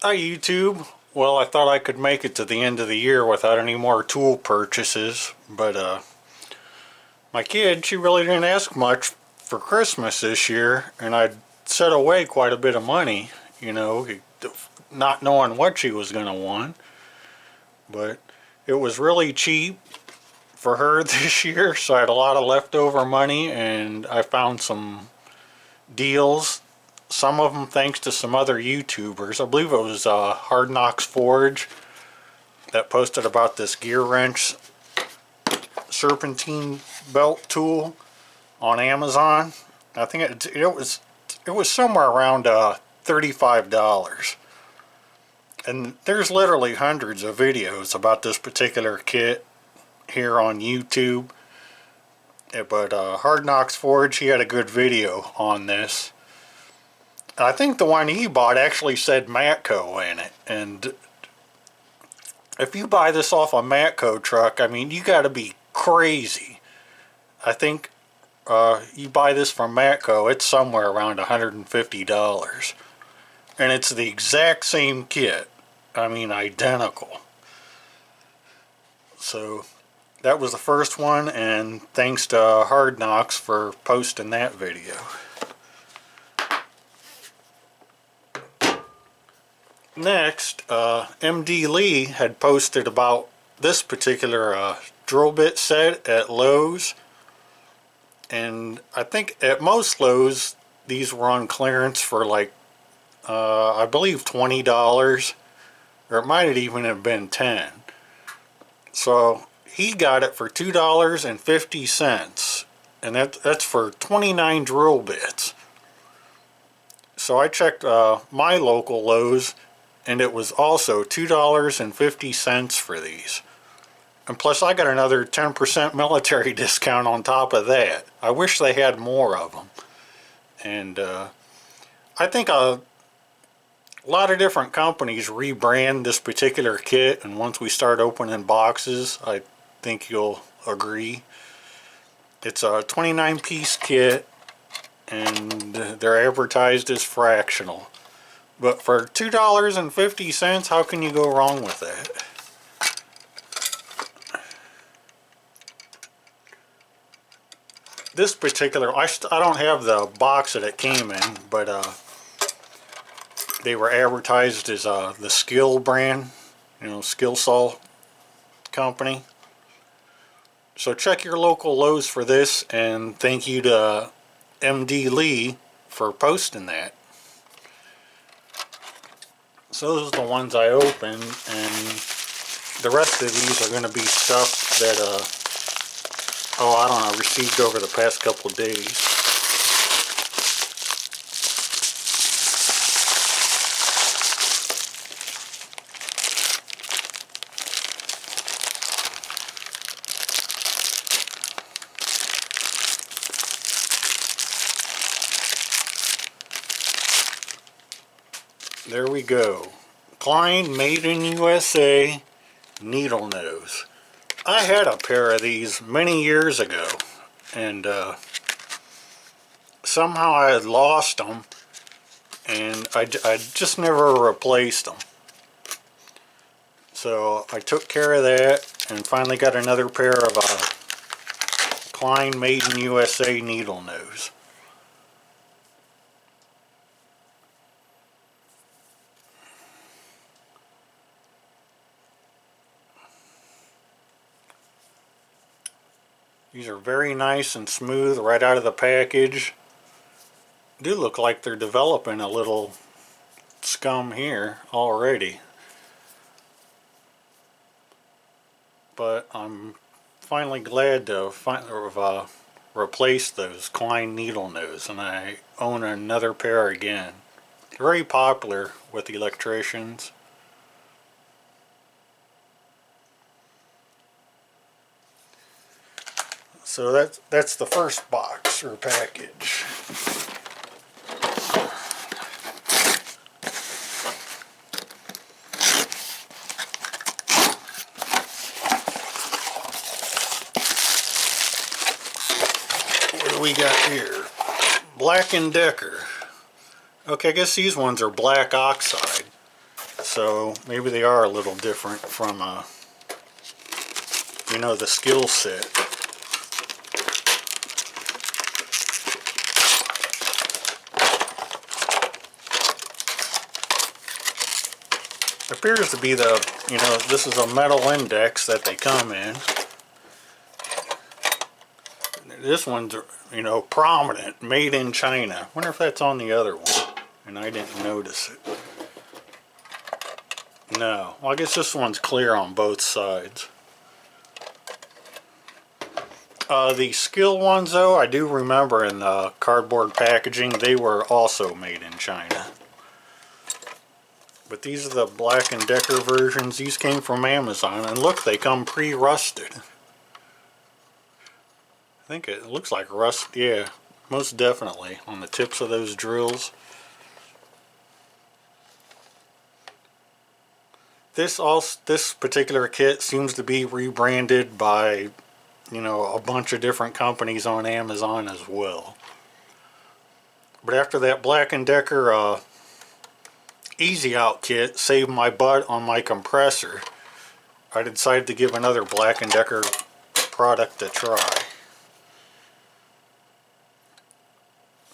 Hi YouTube. Well, I thought I could make it to the end of the year without any more tool purchases, but my kid, she really didn't ask much for Christmas this year, and I'd set away quite a bit of money, not knowing what she was going to want, but it was really cheap for her this year, so I had a lot of leftover money, and I found some deals. Some of them thanks to some other YouTubers. I believe it was Hard Knocks Forge that posted about this Gearwrench serpentine belt tool on Amazon. I think it was somewhere around $35. And there's literally hundreds of videos about this particular kit here on YouTube. But Hard Knocks Forge, he had a good video on this. I think the one he bought actually said Matco in it, and if you buy this off a Matco truck, I mean, you got to be crazy. I think you buy this from Matco, it's somewhere around $150, and it's the exact same kit. I mean, identical. So that was the first one, and thanks to Hard Knocks for posting that video. Next, MD Lee had posted about this particular drill bit set at Lowe's, and I think at most Lowe's these were on clearance for like I believe $20, or it might have even have been $10. So he got it for $2.50, and that's for 29 drill bits. So I checked my local Lowe's, and it was also $2.50 for these. And plus I got another 10% military discount on top of that. I wish they had more of them. And I think a lot of different companies rebrand this particular kit, and once we start opening boxes, I think you'll agree. It's a 29-piece kit, and they're advertised as fractional. But for $2.50, how can you go wrong with that? This particular, I don't have the box that it came in, but they were advertised as the Skill brand, Skill Saw company. So check your local Lowe's for this, and thank you to MD Lee for posting that. So those are the ones I opened, and the rest of these are going to be stuff that, I don't know, received over the past couple of days. There we go. Klein made in USA needle nose. I had a pair of these many years ago, and somehow I had lost them, and I just never replaced them. So I took care of that and finally got another pair of Klein made in USA needle nose. These are very nice and smooth right out of the package. Do look like they're developing a little scum here already. But I'm finally glad to replace those Klein needle nose, and I own another pair again. Very popular with electricians. So that's the first box or package. What do we got here? Black & Decker. Okay, I guess these ones are black oxide. so maybe they are a little different from, you know, the skill set. It appears to be the, you know, this is a metal index that they come in. This one's, you know, prominent, made in China. Wonder if that's on the other one, and I didn't notice it. No, well, I guess this one's clear on both sides. The skill ones, though, I do remember in cardboard packaging, they were also made in China. But these are the Black & Decker versions. These came from Amazon, and look, they come pre-rusted. I think it looks like rust, yeah, most definitely, on the tips of those drills. This particular kit seems to be rebranded by, you know, a bunch of different companies on Amazon as well. But after that Black & Decker Easy Out kit saved my butt on my compressor, I decided to give another Black & Decker product a try.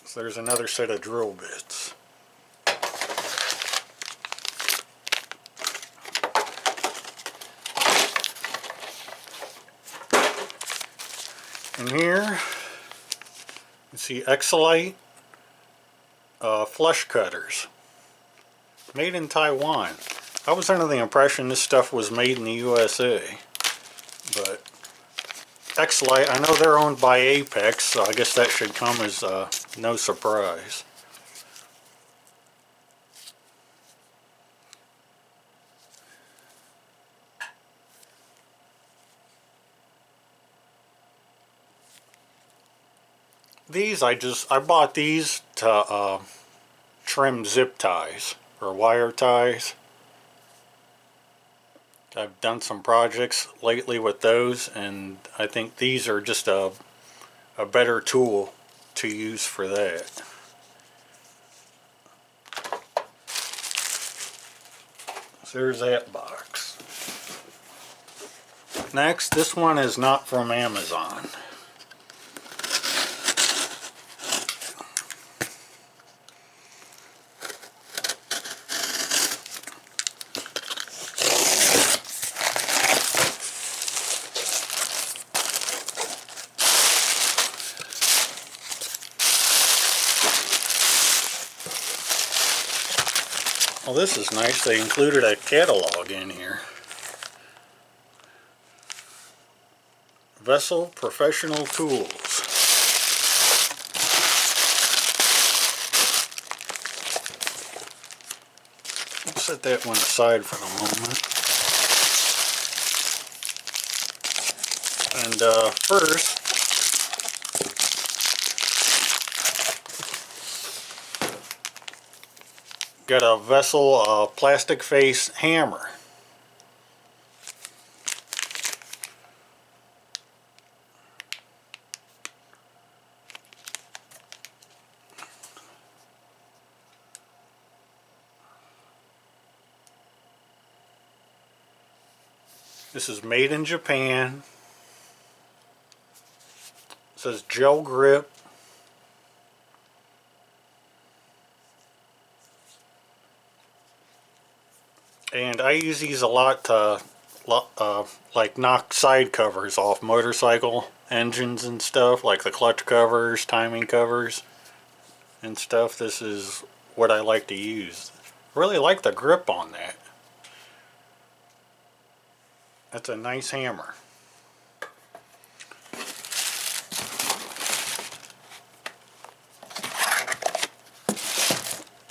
So there's another set of drill bits. And here you see Xlite flush cutters, made in Taiwan. I was under the impression this stuff was made in the USA, but Xlite, I know they're owned by Apex, so I guess that should come as no surprise. These I bought these to trim zip ties or wire ties. I've done some projects lately with those, and I think these are just a better tool to use for that. So there's that box. Next, this one is not from Amazon. Well, this is nice. They included a catalog in here. Vessel Professional Tools. We'll set that one aside for the moment. And first, got a vessel plastic face hammer. This is made in Japan. It says gel grip. And I use these a lot to like knock side covers off motorcycle engines and stuff, like the clutch covers, timing covers and stuff. This is what I like to use. Really like the grip on that. That's a nice hammer.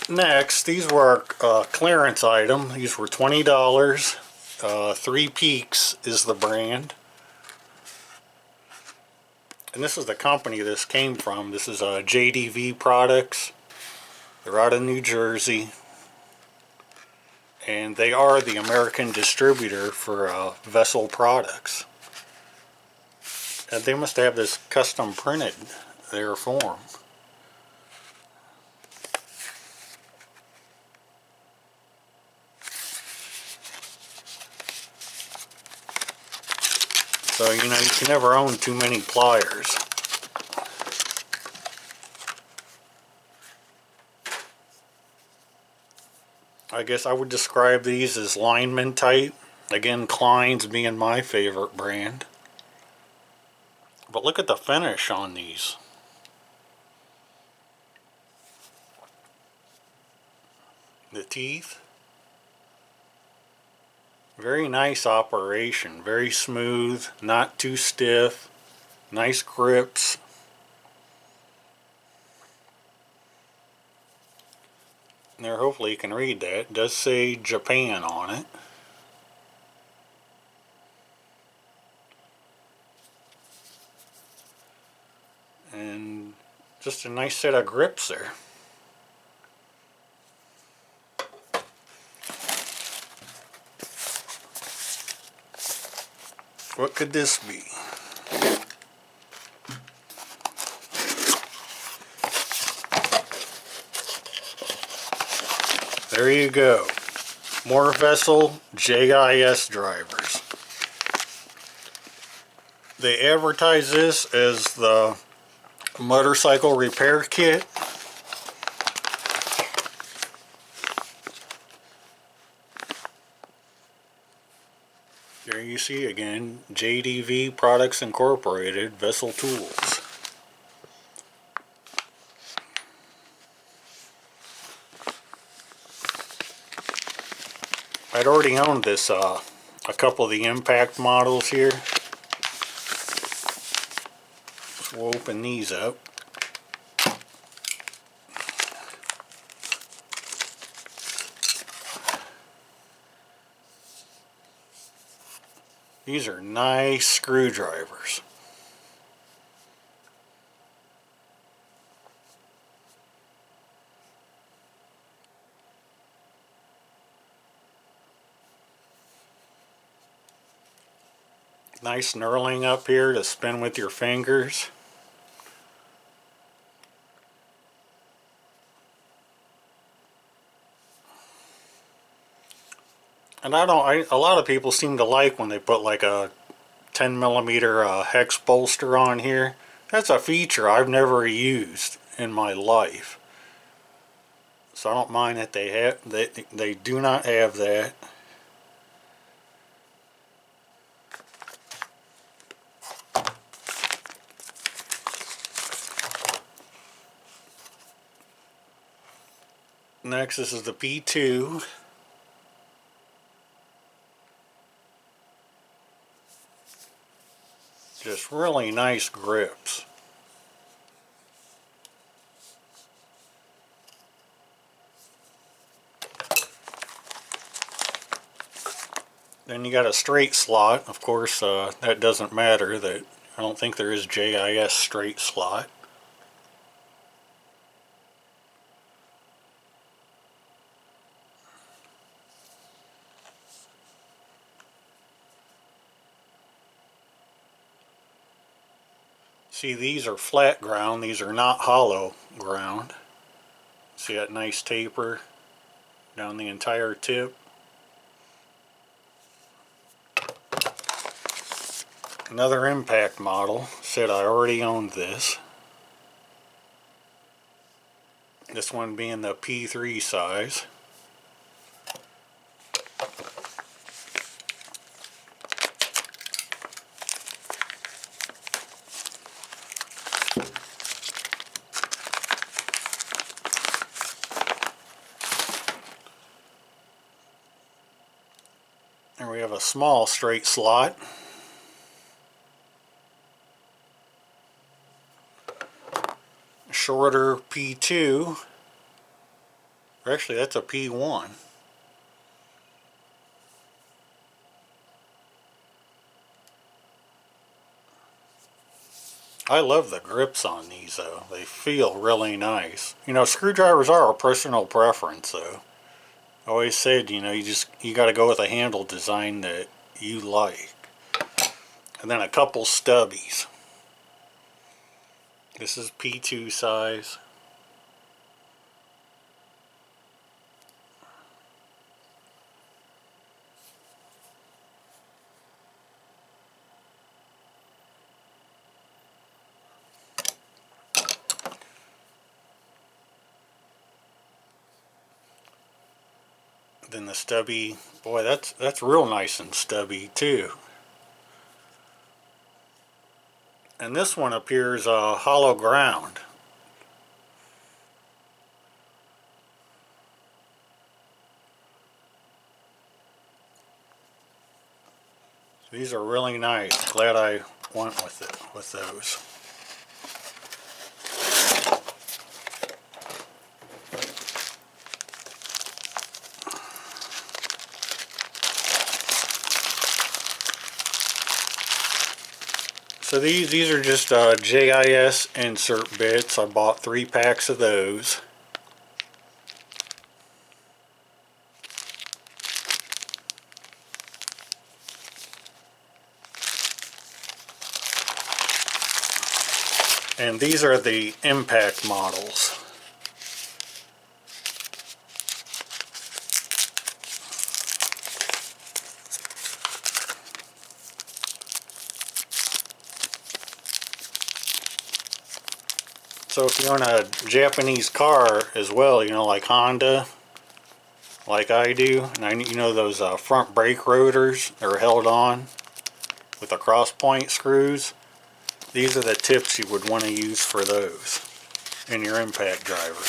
Next, these were a clearance item. These were $20. Three Peaks is the brand. And this is the company this came from. This is JDV Products. They're out of New Jersey. And they are the American distributor for Vessel products. And they must have this custom printed there for them. So, you know, you can never own too many pliers. I guess I would describe these as lineman type. Again, Klein's being my favorite brand. But look at the finish on these. The teeth. Very nice operation. Very smooth. Not too stiff. Nice grips. And there, hopefully you can read that. It does say Japan on it. And just a nice set of grips there. What could this be? There you go. More Vessel JIS drivers. They advertise this as the motorcycle repair kit. There you see again, JDV Products Incorporated, Vessel Tools. I'd already owned this, a couple of the Impact models here. So we'll open these up. These are nice screwdrivers. Nice knurling up here to spin with your fingers. And a lot of people seem to like when they put like a 10mm hex bolster on here. That's a feature I've never used in my life. So I don't mind that they do not have that. Next, this is the P2. Just really nice grips. Then you got a straight slot. Of course, that doesn't matter. That I don't think there is JIS straight slot. See, these are flat ground. These are not hollow ground. See that nice taper down the entire tip. Another Impact model. Said I already owned this. This one being the P3 size. There we have a small straight slot. Shorter P2. Or actually, that's a P1. I love the grips on these though. They feel really nice. You know, screwdrivers are a personal preference though. I always said, you know, you got to go with a handle design that you like. And then a couple stubbies. This is P2 size. Then the stubby, boy, that's real nice and stubby too. And this one appears hollow ground. These are really nice. Glad I went with those. So these are just JIS insert bits. I bought 3 packs of those. And these are the impact models. So if you own a Japanese car as well, you know, like Honda, like I do, and you know those front brake rotors that are held on with the cross point screws, these are the tips you would want to use for those in your impact driver.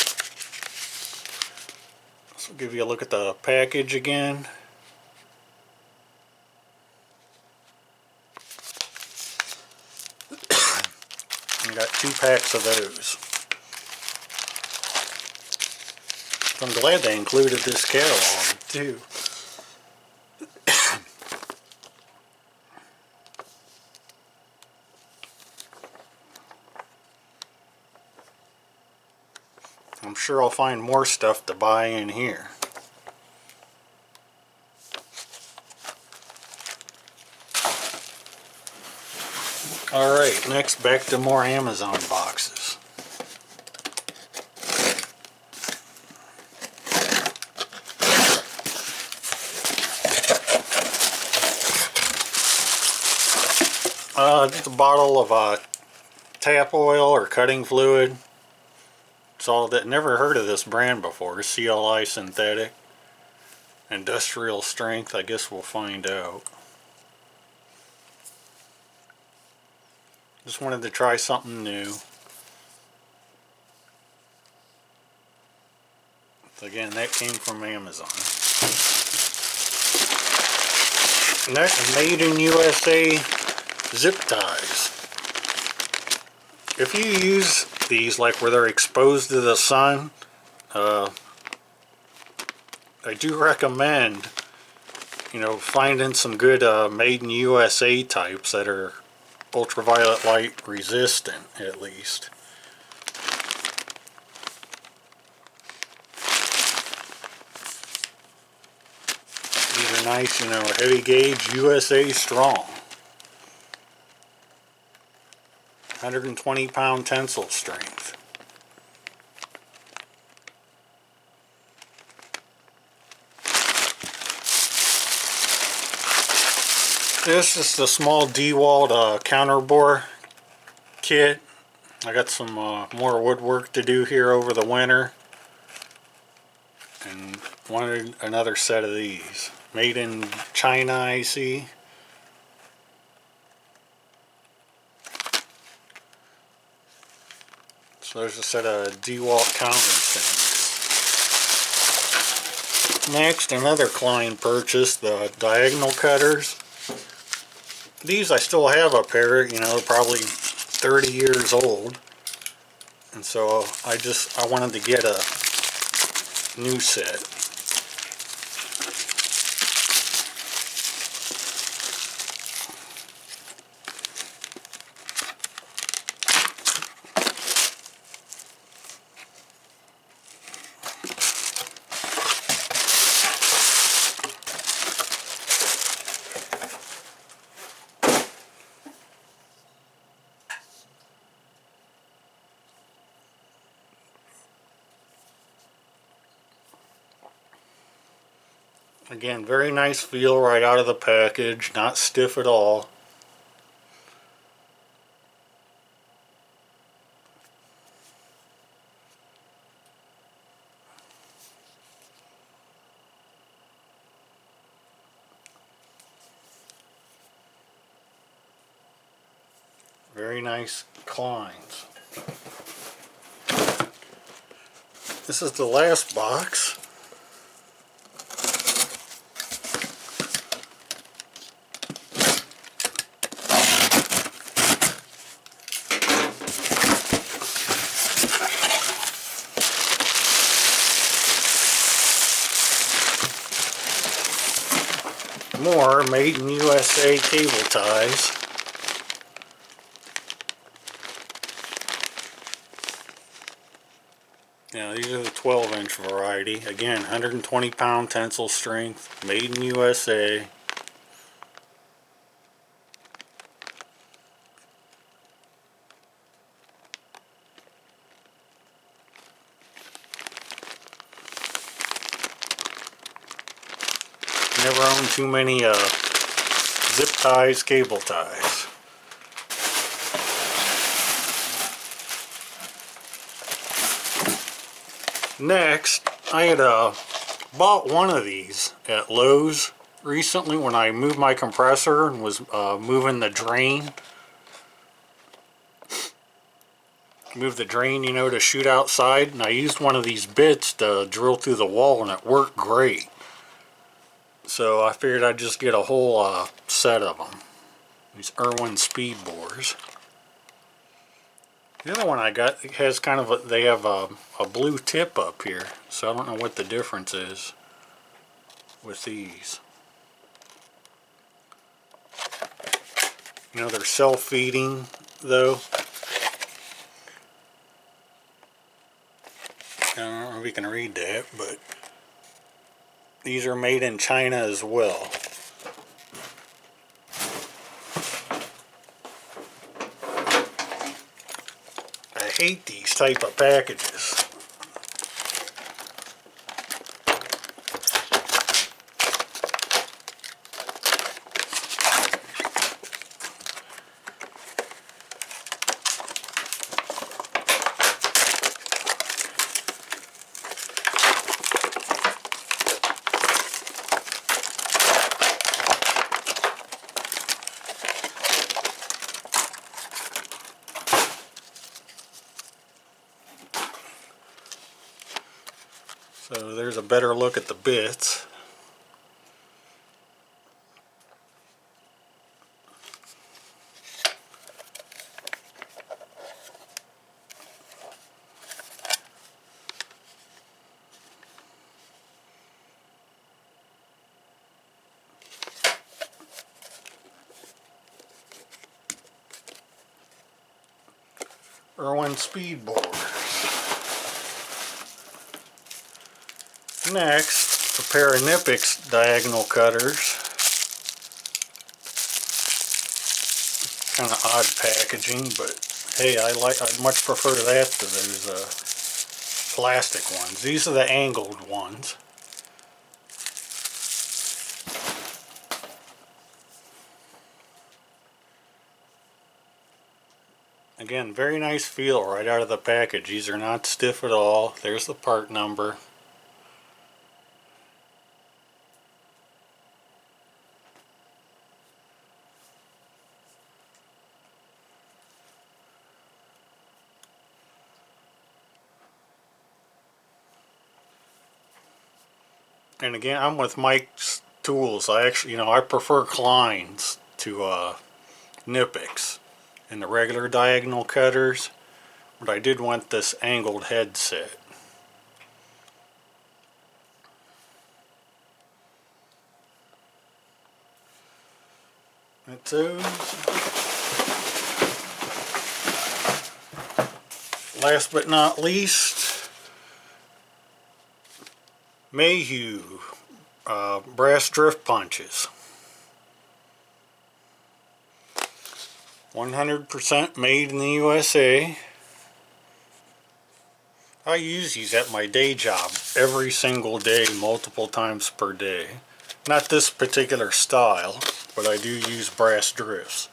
So I'll give you a look at the package again. I got 2 packs of those. So I'm glad they included this catalog too. I'm sure I'll find more stuff to buy in here. Alright, next back to more Amazon boxes. Just a bottle of tap oil or cutting fluid. It's all that. Never heard of this brand before. CLI synthetic. Industrial strength. I guess we'll find out. Just wanted to try something new. Again, that came from Amazon. Next, made in USA zip ties. If you use these like where they're exposed to the sun, I do recommend, you know, finding some good made in USA types that are ultraviolet light resistant at least. These are nice, you know, heavy gauge USA strong. 120-pound tensile strength. This is the small Dewald counterbore kit. I got some more woodwork to do here over the winter, and wanted another set of these. Made in China, I see. So there's a set of Dewald countersinks. Next, another Klein purchase, the diagonal cutters. These I still have a pair, you know, probably 30 years old. And so I wanted to get a new set. Again, very nice feel right out of the package, not stiff at all. Very nice Kleins. This is the last box. More made in USA cable ties. Now these are the 12-inch variety. Again, 120-pound tensile strength, made in USA. Never owned too many zip ties, cable ties. Next, I had bought one of these at Lowe's recently when I moved my compressor and was moving the drain. Move the drain, you know, to shoot outside, and I used one of these bits to drill through the wall, and it worked great. So I figured I'd just get a whole set of them. These Irwin speed bores. The other one I got has kind of they have a blue tip up here, so I don't know what the difference is with these. You know, they're self-feeding though. I don't know if you can read that, but these are made in China as well. I hate these type of packages. So there's a better look at the bits. Irwin speed bores. Next, a pair of Knipex diagonal cutters. Kind of odd packaging, but hey, I'd much prefer that to those plastic ones. These are the angled ones. Again, very nice feel right out of the package. These are not stiff at all. There's the part number. And again, I'm with Mike's Tools. I actually, I prefer Klein's to Knipex and the regular diagonal cutters, but I did want this angled head set. That's those. Last but not least, Mayhew brass drift punches. 100% made in the USA. I use these at my day job every single day, multiple times per day. Not this particular style, but I do use brass drifts.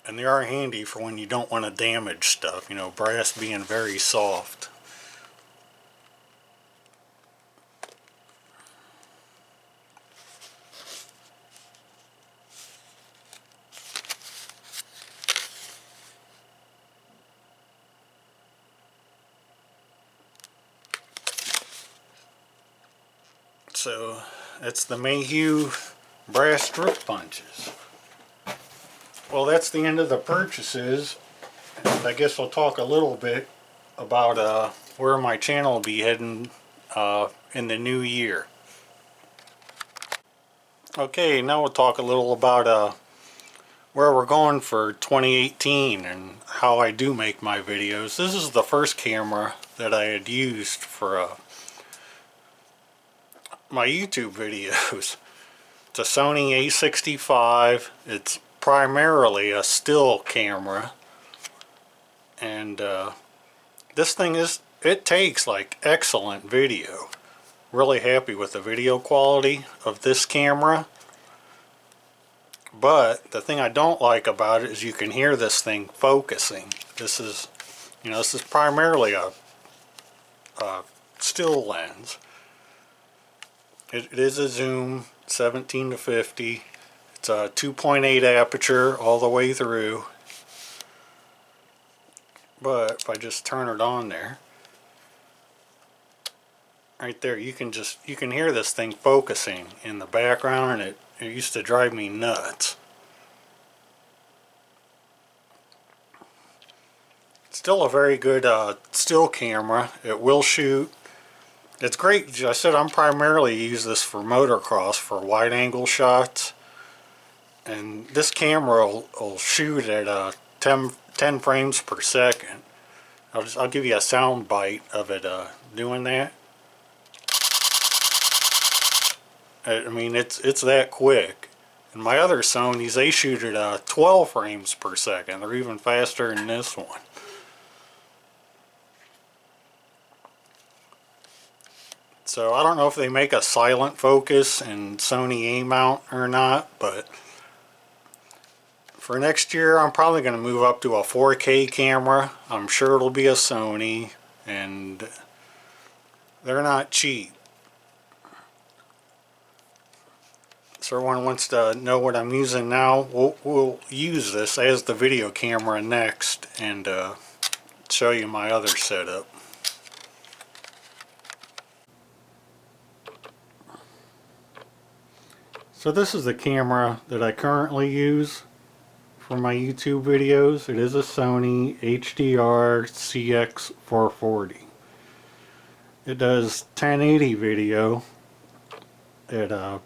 And they are handy for when you don't want to damage stuff, brass being very soft. So that's the Mayhew brass strip punches. Well, that's the end of the purchases. I guess I'll talk a little bit about where my channel will be heading in the new year. Okay, now we'll talk a little about where we're going for 2018 and how I do make my videos. This is the first camera that I had used for my YouTube videos. It's a Sony A65. It's primarily a still camera, and this thing it takes like excellent video. Really happy with the video quality of this camera. But the thing I don't like about it is you can hear this thing focusing. This is primarily a still lens. It is a zoom 17 to 50. It's a 2.8 aperture all the way through. But if I just turn it on there, right there, you can hear this thing focusing in the background, and it used to drive me nuts. Still a very good still camera. It will shoot. It's great. As I said, I'm primarily use this for motocross, for wide angle shots, and this camera will shoot at 10 frames per second. I'll give you a sound bite of it doing that. I mean, it's that quick. And my other Sonys, they shoot at 12 frames per second. They're even faster than this one. So I don't know if they make a silent focus in Sony A mount or not, but for next year I'm probably going to move up to a 4K camera. I'm sure it'll be a Sony, and they're not cheap. So everyone wants to know what I'm using now. We'll use this as the video camera next and show you my other setup. So this is the camera that I currently use for my YouTube videos. It is a Sony HDR CX 440. It does 1080 video at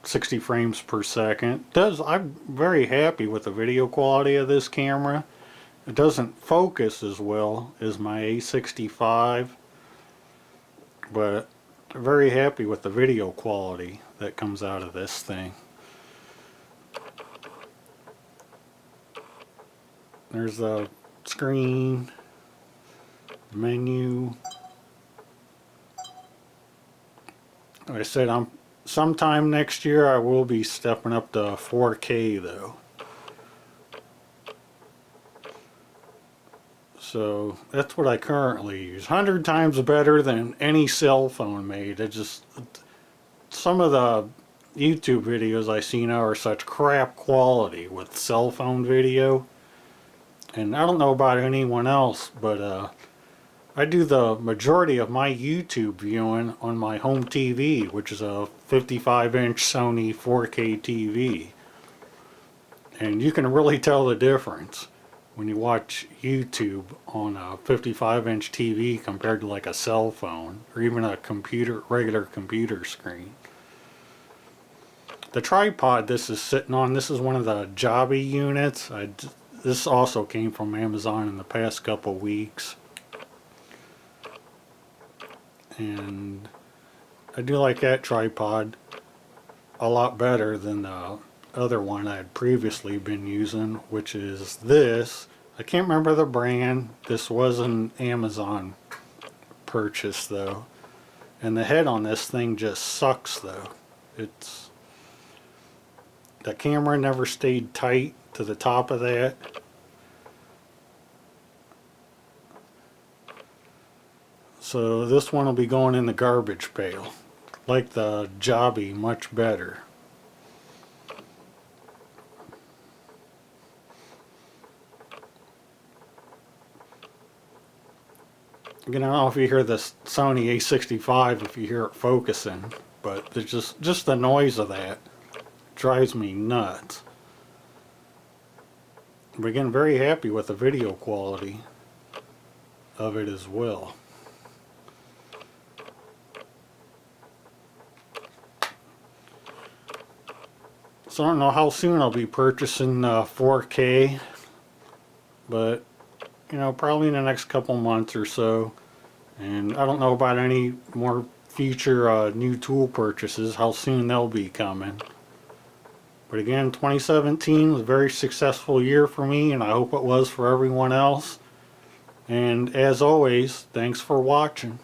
60 frames per second. I'm very happy with the video quality of this camera. It doesn't focus as well as my A65, but I'm very happy with the video quality that comes out of this thing. There's the screen, menu. Like I said, sometime next year I will be stepping up to 4K though. So that's what I currently use. 100 times better than any cell phone made. Some of the YouTube videos I see now are such crap quality with cell phone video. And I don't know about anyone else, but I do the majority of my YouTube viewing on my home TV, which is a 55-inch Sony 4K TV. And you can really tell the difference when you watch YouTube on a 55-inch TV compared to like a cell phone or even a regular computer screen. The tripod this is sitting on, this is one of the Jobby units. This also came from Amazon in the past couple weeks. And I do like that tripod a lot better than the other one I had previously been using, which is this. I can't remember the brand. This was an Amazon purchase though. And the head on this thing just sucks though. The camera never stayed tight to the top of that. So this one will be going in the garbage pail. Like the Jobby much better. Again, I don't know if you hear this Sony A65, if you hear it focusing, but it's just the noise of that drives me nuts. But again, very happy with the video quality of it as well. So I don't know how soon I'll be purchasing 4K, but you know, probably in the next couple months or so. And I don't know about any more future new tool purchases, how soon they'll be coming. But again, 2017 was a very successful year for me, and I hope it was for everyone else. And as always, thanks for watching.